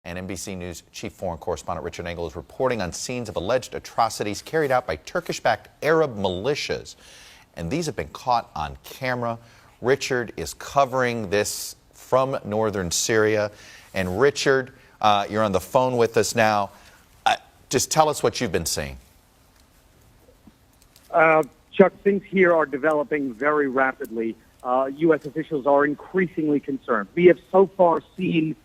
And NBC News chief foreign correspondent Richard Engel is reporting on scenes of alleged atrocities carried out by Turkish-backed Arab militias. And these have been caught on camera. Richard is covering this from northern Syria. And Richard, you're on the phone with us now. Just tell us what you've been seeing. Chuck, things here are developing very rapidly. U.S. officials are increasingly concerned. We have so far seen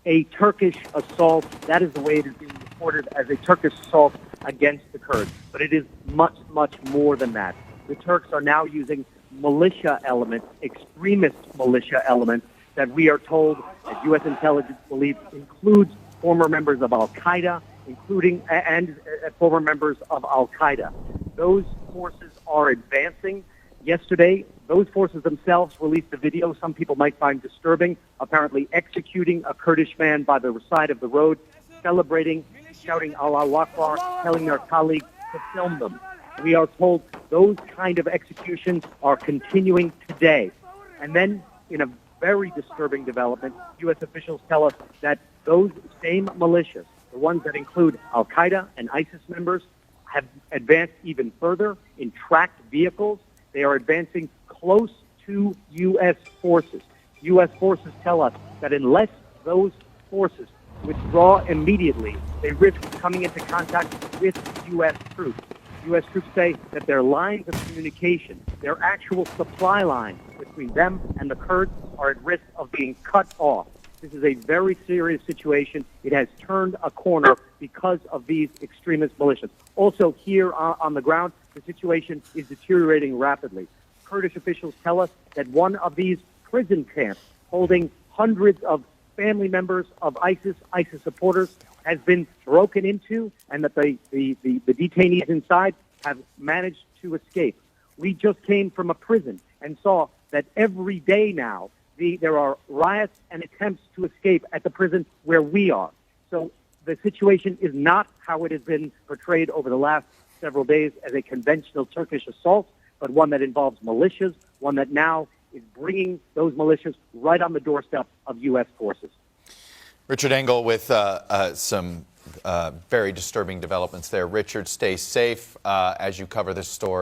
a Turkish assault. That is the way it is being reported, as a Turkish assault against the Kurds. But it is much, much more than that. The Turks are now using militia elements, extremist militia elements, that we are told, as U.S. intelligence believes, includes former members of Al-Qaeda, including and former members of Al-Qaeda. Those forces are advancing. Yesterday, those forces themselves released a video some people might find disturbing, apparently executing a Kurdish man by the side of the road, celebrating, shouting Allahu Akbar, telling their colleagues to film them. We are told those kind of executions are continuing today. And then, in a very disturbing development, U.S. officials tell us that those same militias, the ones that include Al-Qaeda and ISIS members, have advanced even further in tracked vehicles. They are advancing close to U.S. forces. U.S. forces tell us that unless those forces withdraw immediately, they risk coming into contact with U.S. troops. U.S. troops say that their lines of communication, their actual supply lines between them and the Kurds, are at risk of being cut off. This is a very serious situation. It has turned a corner because of these extremist militias. Also, here on the ground, the situation is deteriorating rapidly. Kurdish officials tell us that one of these prison camps holding hundreds of family members of ISIS supporters, has been broken into, and that the detainees inside have managed to escape. We just came from a prison and saw that every day now there are riots and attempts to escape at the prison where we are. So the situation is not how it has been portrayed over the last several days as a conventional Turkish assault, but one that involves militias, one that now is bringing those militias right on the doorstep of U.S. forces. Richard Engel with some very disturbing developments there. Richard, stay safe as you cover this story.